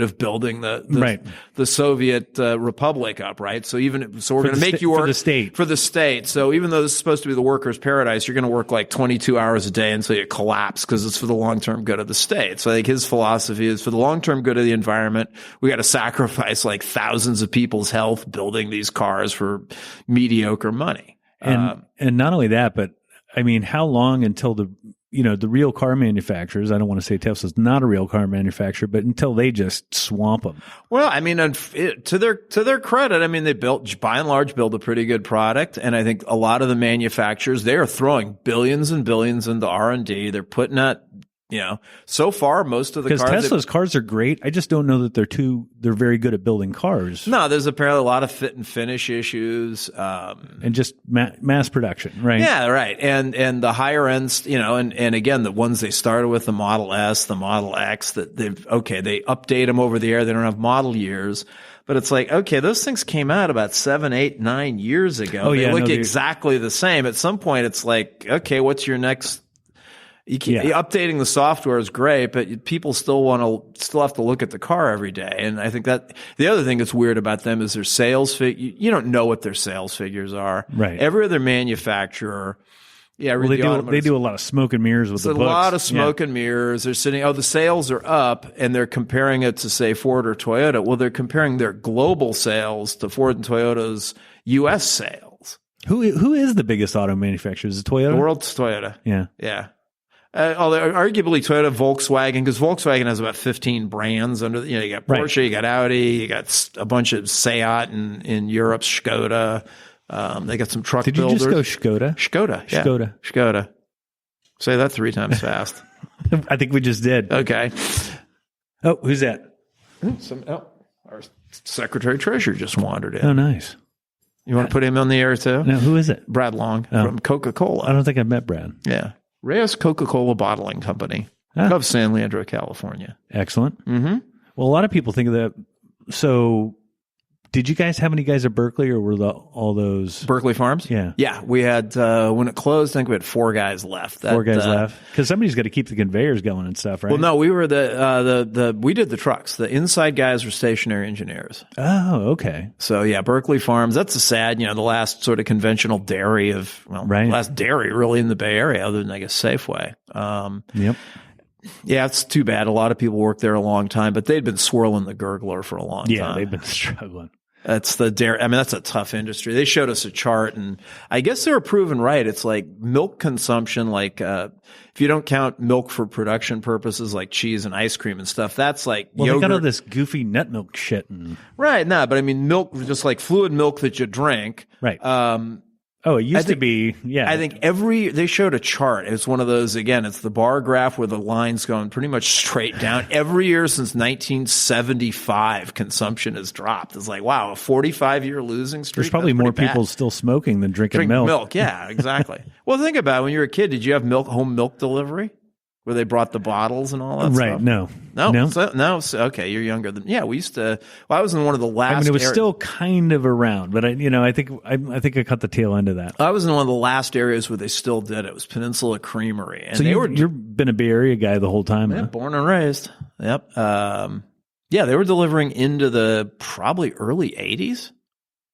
of building the Soviet Republic up, right? So we're going to make you work for the state. So even though this is supposed to be the workers' paradise, you're going to work like 22 hours a day until you collapse because it's for the long-term good of the state. So I think his philosophy is for the long-term good of the environment, we got to sacrifice like thousands of people's health building these cars for mediocre money. And not only that, but I mean, how long until the real car manufacturers, I don't want to say Tesla's not a real car manufacturer, but until they just swamp them. Well, I mean, to their credit, I mean, they by and large build a pretty good product. And I think a lot of the manufacturers, they are throwing billions and billions into R&D. They're putting out, so far, most of the cars. Because Tesla's cars are great. I just don't know that they're very good at building cars. No, there's apparently a lot of fit and finish issues. And just mass production, right? Yeah, right. And the higher ends, and again, the ones they started with, the Model S, the Model X, that they update them over the air. They don't have model years. But it's like, okay, those things came out about 7, 8, 9 years ago. They look exactly the same. At some point, it's like, okay, what's your next? Updating the software is great, but people still have to look at the car every day. And I think that the other thing that's weird about them is their sales you don't know what their sales figures are. Right. Every other manufacturer. Yeah. Well, they do a lot of smoke and mirrors with the books. A lot of smoke and mirrors. They're sitting, the sales are up, and they're comparing it to, say, Ford or Toyota. Well, they're comparing their global sales to Ford and Toyota's U.S. sales. Who is the biggest auto manufacturer? Is it Toyota? The world's Toyota. Yeah. Yeah. Although arguably Toyota, Volkswagen, because Volkswagen has about 15 brands under, you got Porsche, you got Audi, you got a bunch of Seat in Europe, Skoda. They got some truck builders. Did you just go Skoda? Skoda, yeah. Skoda. Say that 3 times fast. I think we just did. Okay. Oh, who's that? Our Secretary Treasurer just wandered in. Oh, nice. You want to put him on the air too? No, who is it? Brad Long from Coca-Cola. I don't think I've met Brad. Yeah. Reyes Coca-Cola Bottling Company of San Leandro, California. Excellent. Mm-hmm. Well, a lot of people think of that. So did you guys have any guys at Berkeley, or were all those Berkeley Farms? Yeah. Yeah. We had, when it closed, I think we had 4 guys left. 4 guys left? Because somebody's got to keep the conveyors going and stuff, right? Well, no, we were we did the trucks. The inside guys were stationary engineers. Oh, okay. So yeah, Berkeley Farms, that's a sad, the last sort of conventional dairy last dairy really in the Bay Area, other than I guess Safeway. Yep. Yeah, it's too bad. A lot of people worked there a long time, but they'd been swirling the gurgler for a long time. Yeah, they've been struggling. That's the dairy. I mean, that's a tough industry. They showed us a chart, and I guess they were proven right. It's like milk consumption, like if you don't count milk for production purposes, like cheese and ice cream and stuff, that's like yogurt. They got all this goofy nut milk shit. Right, no, but I mean milk, just like fluid milk that you drink. Right. It used to be, yeah. I think they showed a chart. It's one of those, again, it's the bar graph where the line's going pretty much straight down. Every year since 1975, consumption has dropped. It's like, wow, a 45-year losing streak. There's probably more people still smoking than drinking milk. Yeah, exactly. Well, think about it. When you were a kid, did you have home milk delivery? Where they brought the bottles and all that stuff? Right, no. So, okay, you're younger than, we used to, I was in one of the last. I mean, it was still kind of around, but I think I cut the tail end of that. I was in one of the last areas where they still did it. It was Peninsula Creamery. And so you've been a Bay Area guy the whole time, yeah, huh? Born and raised. Yep. They were delivering into the probably early 80s.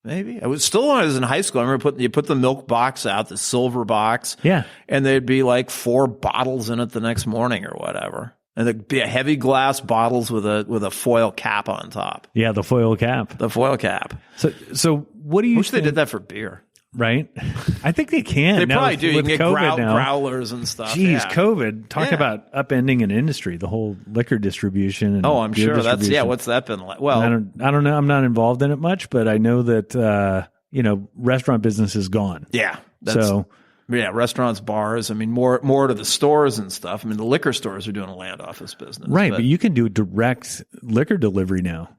Maybe. I was in high school. I remember you put the milk box out, the silver box. Yeah. And there'd be like 4 bottles in it the next morning or whatever. And there'd be heavy glass bottles with a foil cap on top. Yeah, the foil cap. So what do you wish they did that for beer. Right? I think they can. They probably do. You can get growlers and stuff. Jeez, yeah. COVID. Talk about upending an industry, the whole liquor distribution. And I'm sure. What's that been like? Well, I don't know. I'm not involved in it much, but I know that, restaurant business is gone. Yeah. Restaurants, bars. I mean, more to the stores and stuff. I mean, the liquor stores are doing a land office business. Right. But you can do direct liquor delivery now,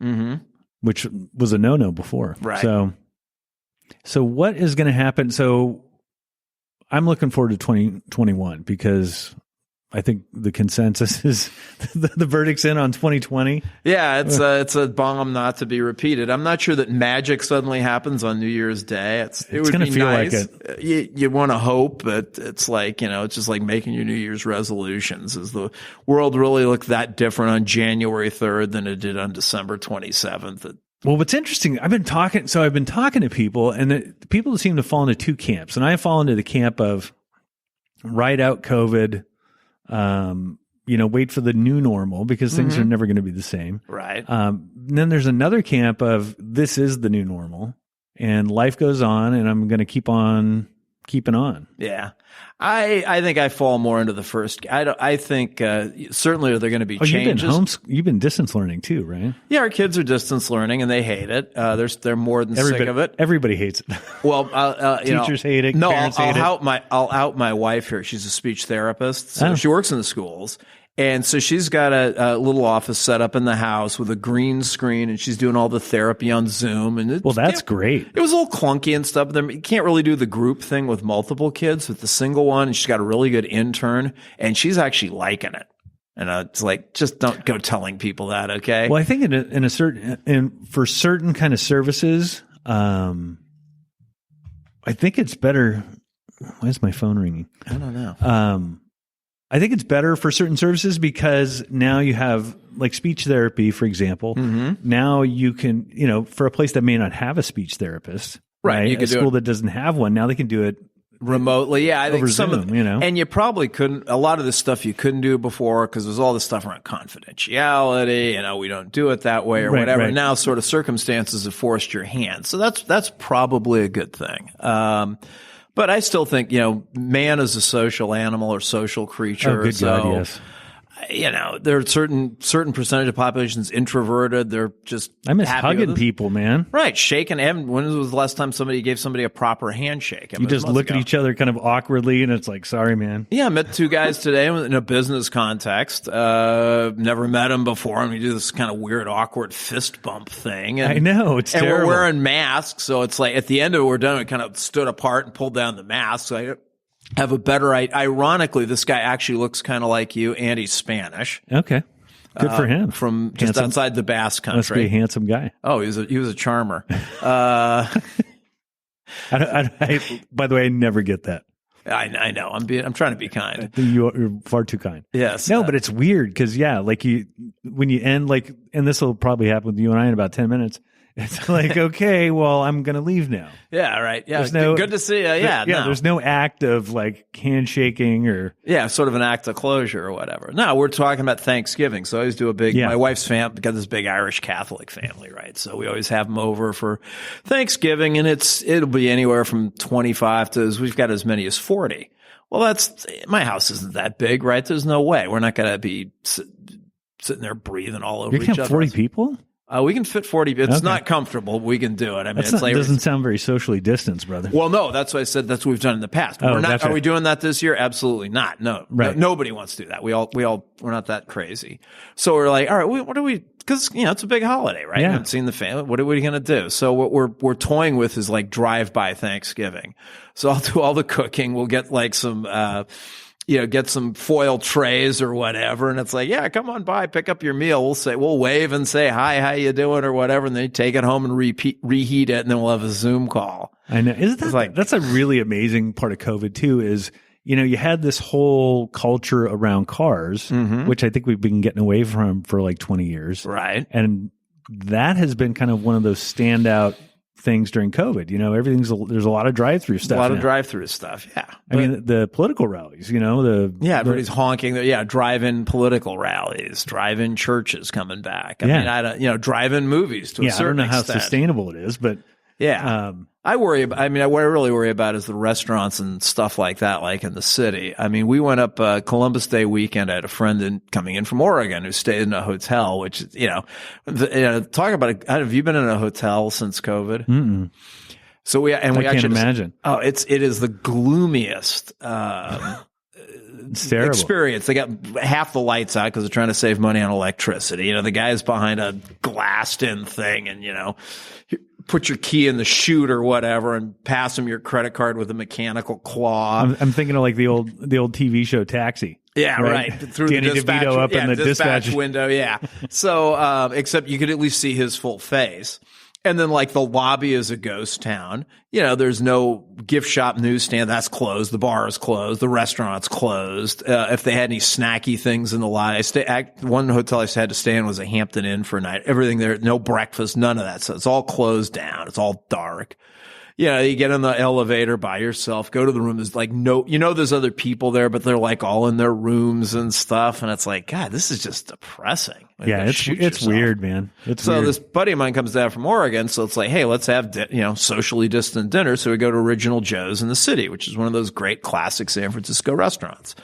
which was a no-no before. Right. So what is going to happen? So I'm looking forward to 2021 because I think the consensus is the verdict's in on 2020. Yeah, it's a bomb not to be repeated. I'm not sure that magic suddenly happens on New Year's Day. It would going to be feel nice. like it. You want to hope, but it's like, it's just like making your New Year's resolutions. Is the world really look that different on January 3rd than it did on December 27th? Well, what's interesting, I've been talking to people, and the people seem to fall into two camps. And I fall into the camp of ride out COVID, wait for the new normal because things are never going to be the same. Right. Then there's another camp of this is the new normal and life goes on and I'm going to keep on keeping on. Yeah. I think I fall more into the first. I think certainly they're going to be changes. You've been distance learning too, right? Yeah, our kids are distance learning and they hate it. They're more than sick of it. Everybody hates it. Well, teachers hate it. No, parents hate it. I'll out my wife here. She's a speech therapist, so she works in the schools. And so she's got a little office set up in the house with a green screen, and she's doing all the therapy on Zoom. And that's great. It was a little clunky and stuff. You can't really do the group thing with multiple kids, with the single one. And she's got a really good intern, and she's actually liking it. And it's like, just don't go telling people that, okay? Well, I think for certain kind of services, I think it's better. Why is my phone ringing? I don't know. I think it's better for certain services because now you have like speech therapy, for example. Now you can, for a place that may not have a speech therapist, right? A school that doesn't have one, now they can do it remotely. Yeah, I think Zoom, and you probably couldn't, a lot of this stuff you couldn't do before because there's all this stuff around confidentiality, we don't do it that way or whatever. Right. Now sort of circumstances have forced your hand. So that's probably a good thing. But I still think, man is a social animal or social creature. Oh, good God, yes. There are certain percentage of populations introverted. They're just I miss hugging people, man. Right. Shaking. When was the last time somebody gave somebody a proper handshake? You just look at each other kind of awkwardly and it's like, sorry, man. Yeah. I met two guys today in a business context. Never met them before. And we do this kind of weird, awkward fist bump thing. And, I know. It's terrible. And we're wearing masks. So it's like at the end of it, we're done. We kind of stood apart and pulled down the masks. So I have a better idea. Ironically, this guy actually looks kind of like you, and he's Spanish. Okay. Good for him. From just outside the Basque Country. Must be a handsome guy. Oh, he was a charmer. By the way, I never get that. I know. I'm trying to be kind. You're far too kind. Yes. No, but it's weird because when you end and this will probably happen with you and I in about 10 minutes. It's like, okay, well, I'm going to leave now. Yeah, right. Yeah, good to see you. Yeah, there's no act of like handshaking or... Yeah, sort of an act of closure or whatever. No, we're talking about Thanksgiving. So I always do my wife's family got this big Irish Catholic family, right? So we always have them over for Thanksgiving, and it'll be anywhere from 25 to, we've got as many as 40. Well, my house isn't that big, right? There's no way. We're not going to be sitting there breathing all over each other. You can have 40 people? We can fit 40. It's not comfortable. But we can do it. I mean, it doesn't sound very socially distanced, brother. Well, no, that's what I said. That's what we've done in the past. We're not. Are we doing that this year? Absolutely not. No, right. Nobody wants to do that. we're not that crazy. So we're like, all right, what do we? Because it's a big holiday, right? Yeah. We haven't seen the family. What are we going to do? So what we're toying with is like drive-by Thanksgiving. So I'll do all the cooking. We'll get like some. Get some foil trays or whatever. And it's like, yeah, come on by, pick up your meal. We'll wave and say, hi, how you doing or whatever. And then you take it home and reheat it. And then we'll have a Zoom call. I know. That's a really amazing part of COVID too, is, you had this whole culture around cars, which I think we've been getting away from for like 20 years. Right. And that has been kind of one of those standout things during COVID. There's a lot of drive-through stuff. A lot of drive-through stuff. Yeah. I mean, the political rallies, everybody's honking. Drive-in political rallies, drive-in churches coming back. I mean, drive-in movies to a certain extent. I don't know how sustainable it is, but yeah. What I really worry about is the restaurants and stuff like that, like in the city. I mean, we went up Columbus Day weekend. I had a friend coming in from Oregon who stayed in a hotel, which, talk about it. Have you been in a hotel since COVID? Mm-mm. So we can't imagine. It is the gloomiest, it's terrible experience. They got half the lights out because they're trying to save money on electricity. The guy's behind a glassed-in thing, and put your key in the chute or whatever, and pass him your credit card with a mechanical claw. I'm thinking of like the old TV show Taxi. Yeah, right. Through Danny the dispatch, DeVito up in the dispatch window. Yeah. So, except you could at least see his full face. And then like the lobby is a ghost town. There's no gift shop, newsstand. That's closed. The bar is closed. The restaurant's closed. If they had any snacky things in the lobby, one hotel I had to stay in was a Hampton Inn for a night. Everything there, no breakfast, none of that. So it's all closed down. It's all dark. You get in the elevator by yourself, go to the room. There's like there's other people there, but they're like all in their rooms and stuff. And it's like, God, this is just depressing. Like, yeah, it's weird, man. So this buddy of mine comes down from Oregon. So it's like, hey, let's have, socially distant dinner. So we go to Original Joe's in the city, which is one of those great classic San Francisco restaurants.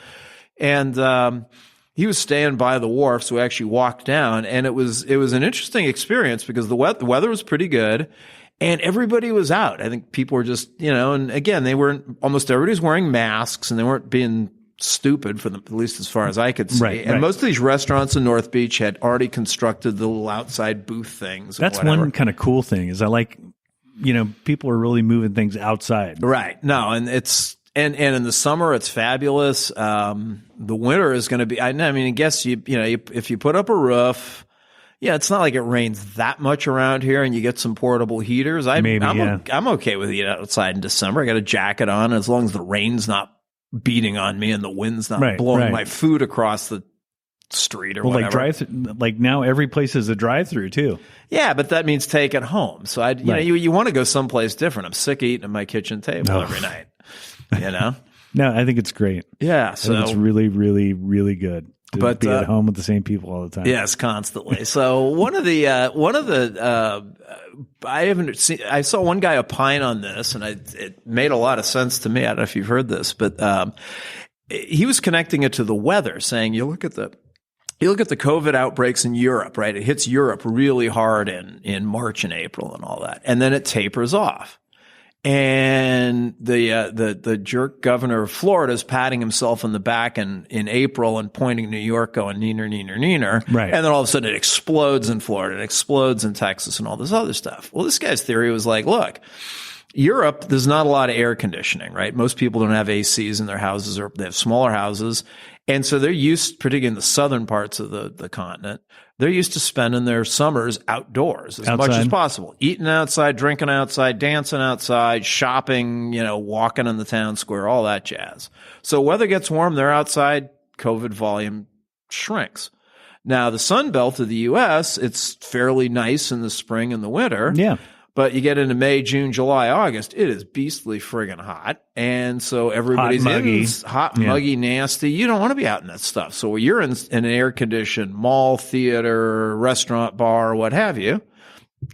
And, he was staying by the wharf. So we actually walked down, and it was an interesting experience because the weather was pretty good. And everybody was out. I think people were just, and again, almost everybody's wearing masks, and they weren't being stupid at least as far as I could see. Right, and most of these restaurants in North Beach had already constructed the little outside booth things. That's one kind of cool thing is I like, people are really moving things outside. Right. No, and and in the summer, it's fabulous. The winter is going to be, I guess if you put up a roof, yeah, it's not like it rains that much around here, and you get some portable heaters. I'm okay with eating outside in December. I got a jacket on, as long as the rain's not beating on me and the wind's not blowing my food across the street or whatever. Like now every place is a drive-through too. Yeah, but that means take it home. So you want to go someplace different. I'm sick of eating at my kitchen table every night. No, I think it's great. Yeah, so it's really, really, really good. To be at home with the same people all the time. Yes, constantly. So one of the I saw one guy opine on this, and it made a lot of sense to me. I don't know if you've heard this, but he was connecting it to the weather, saying you look at the COVID outbreaks in Europe, right? It hits Europe really hard in March and April and all that, and then it tapers off. And the jerk governor of Florida is patting himself on the back in April and pointing New York going neener, neener, neener. Right. And then all of a sudden it explodes in Florida, it explodes in Texas and all this other stuff. Well, this guy's theory was like, look, Europe, there's not a lot of air conditioning, right? Most people don't have ACs in their houses, or they have smaller houses. And so they're used, particularly in the southern parts of the continent, they're used to spending their summers outdoors as much as possible. Eating outside, drinking outside, dancing outside, shopping, walking in the town square, all that jazz. So weather gets warm, they're outside, COVID volume shrinks. Now, the Sun Belt of the U.S., it's fairly nice in the spring and the winter. Yeah. But you get into May, June, July, August, it is beastly friggin' hot. And so everybody's muggy, nasty. You don't want to be out in that stuff. So you're in an air-conditioned mall, theater, restaurant, bar, what have you.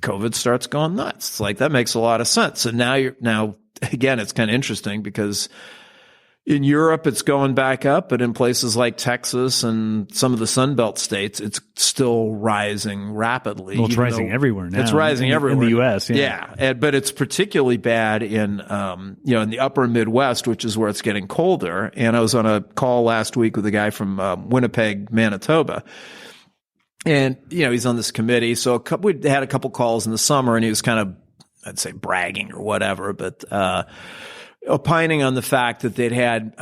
COVID starts going nuts. It's like, that makes a lot of sense. And now again, it's kind of interesting because in Europe, it's going back up, but in places like Texas and some of the Sunbelt states, it's still rising rapidly. Well, it's rising everywhere now. It's rising everywhere. In the U.S., yeah. But it's particularly bad in the upper Midwest, which is where it's getting colder. And I was on a call last week with a guy from Winnipeg, Manitoba. And, he's on this committee. So we had a couple calls in the summer, and he was kind of, I'd say, bragging or whatever, but opining on the fact that they'd had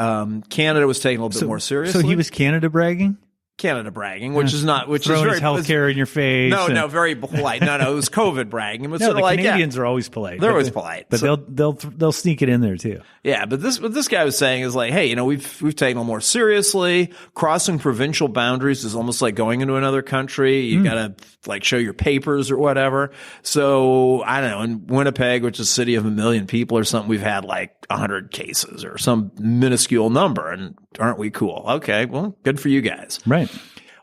Canada was taking a little bit more seriously. So he was Canada bragging, which is throwing his healthcare in your face. No, very polite. No, it was COVID bragging. It was the Canadians are always polite. They're always polite, but they'll sneak it in there too. Yeah, but what this guy was saying is like, hey, we've taken it more seriously. Crossing provincial boundaries is almost like going into another country. You gotta show your papers or whatever. So I don't know, in Winnipeg, which is a city of 1 million people or something, we've had 100 cases or some minuscule number, and aren't we cool? Okay, well, good for you guys. Right.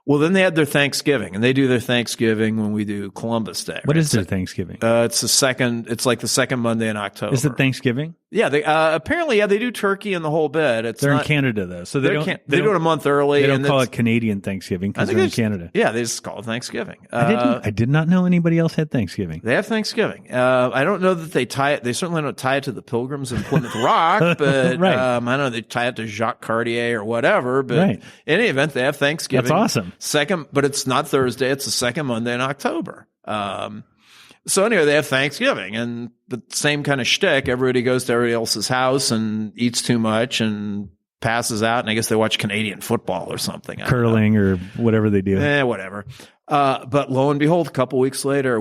Well, then they had their Thanksgiving, and they do their Thanksgiving when we do Columbus Day. What is their Thanksgiving? It's like the second Monday in October. Is it Thanksgiving? Yeah, they apparently they do turkey and the whole bit. They're in Canada though, so they do it a month early. They don't call it Canadian Thanksgiving because they're in Canada. Yeah, they just call it Thanksgiving. I did not know anybody else had Thanksgiving. They have Thanksgiving. I don't know that they tie it. They certainly don't tie it to the Pilgrims in Plymouth Rock, but right. I know they tie it to Jacques Cartier or whatever. But in any event, they have Thanksgiving. That's awesome. But it's not Thursday. It's the second Monday in October. So anyway, they have Thanksgiving, and the same kind of shtick. Everybody goes to everybody else's house and eats too much and passes out, and I guess they watch Canadian football or something. Curling or whatever they do. Whatever. But lo and behold, a couple weeks later,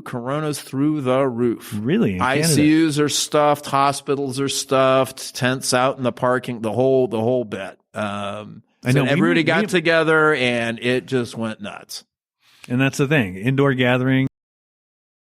corona's through the roof. Really? In ICUs are stuffed, hospitals are stuffed, tents out in the parking, the whole bit. I know everybody got together, and it just went nuts. And that's the thing. Indoor gathering,